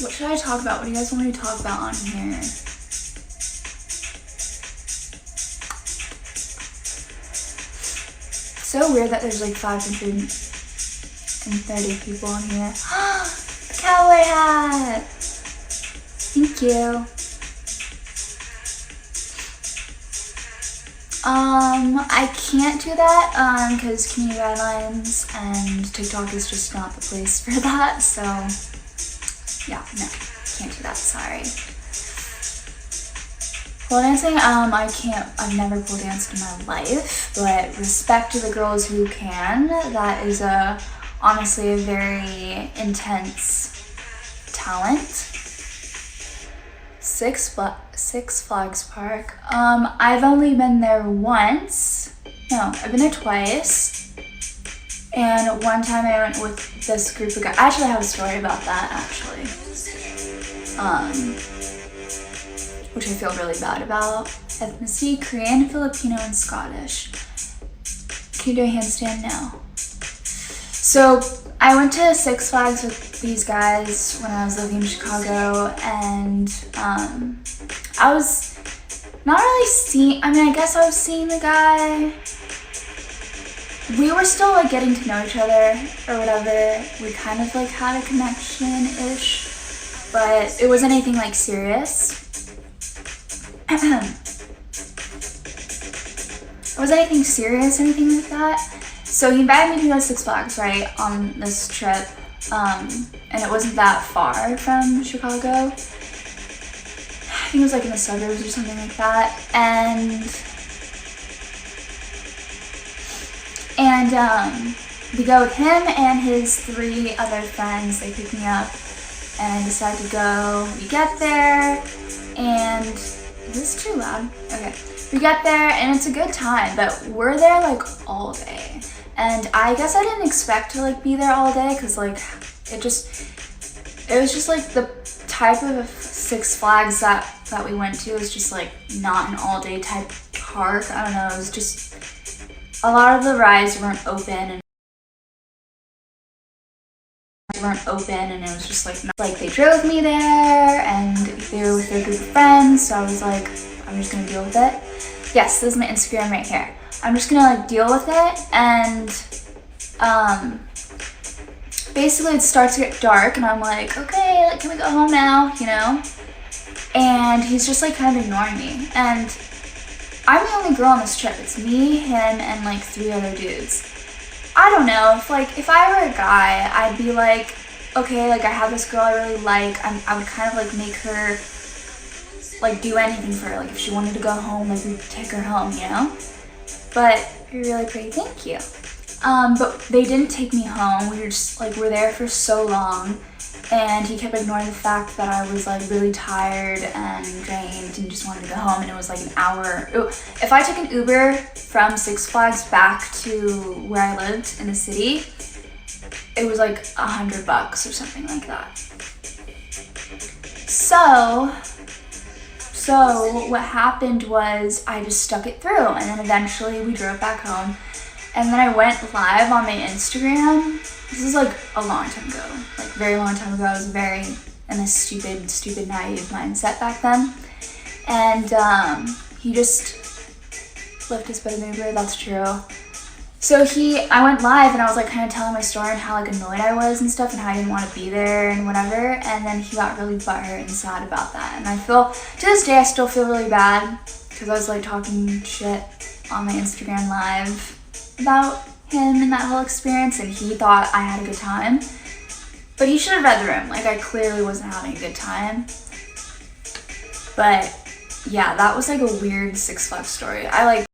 What should I talk about? What do you guys want me to talk about on here? So weird that there's like 530 people on here. Cowboy hat! Thank you. I can't do that because community guidelines and TikTok is just not the place for that, so yeah, no, can't do that, sorry. Pole dancing, I've never pole danced in my life, but respect to the girls who can. That is honestly a very intense talent. Six Flags Park. I've only been there once. No, I've been there twice. And one time I went with this group of guys. I actually have a story about that, actually. Which I feel really bad about. Ethnicity, Korean, Filipino, and Scottish. Can you do a handstand now? So I went to Six Flags with these guys when I was living in Chicago, and I was not really seeing, I guess I was seeing the guy. We were still like getting to know each other or whatever. We kind of like had a connection-ish, but it wasn't anything like serious. It wasn't anything serious, anything like that. So he invited me to go to Six Flags, right, on this trip, and it wasn't that far from Chicago. I think it was like in the suburbs or something like that, and we go with him and his 3 other friends. They pick me up, and I decide to go. We get there, and is this too loud? Okay. We get there, and it's a good time, but we're there like all day. And I guess I didn't expect to like be there all day because like it was just like the type of Six Flags that we went to was just like not an all day type park. I don't know, it was just a lot of the rides weren't open and it was just like they drove me there and they were with their group of friends, so I was like, I'm just gonna deal with it. Yes, this is my Instagram right here. I'm just gonna like deal with it, and basically it starts to get dark and I'm like, okay, like, can we go home now, you know? And he's just like kind of ignoring me, and I'm the only girl on this trip. It's me, him, and like 3 other dudes. I don't know, if I were a guy, I'd be like, okay, like I have this girl I really like, I would kind of like make her like do anything for her. Like if she wanted to go home, like we'd take her home, you know? But you're really pretty, thank you. But they didn't take me home. We were just like, we're there for so long, and he kept ignoring the fact that I was like really tired and drained and just wanted to go home, and it was like an hour. If I took an Uber from Six Flags back to where I lived in the city, it was like $100 or something like that. So what happened was I just stuck it through, and then eventually we drove back home, and then I went live on my Instagram. This is like a long time ago, like very long time ago. I was very in a stupid naive mindset back then, and he just left his butt in Uber. That's true. So I went live and I was like kind of telling my story and how like annoyed I was and stuff and how I didn't want to be there and whatever, and then he got really butthurt and sad about that, and I feel, to this day I still feel really bad because I was like talking shit on my Instagram live about him and that whole experience, and he thought I had a good time, but he should have read the room. Like I clearly wasn't having a good time. But yeah, that was like a weird Six Flags story. I like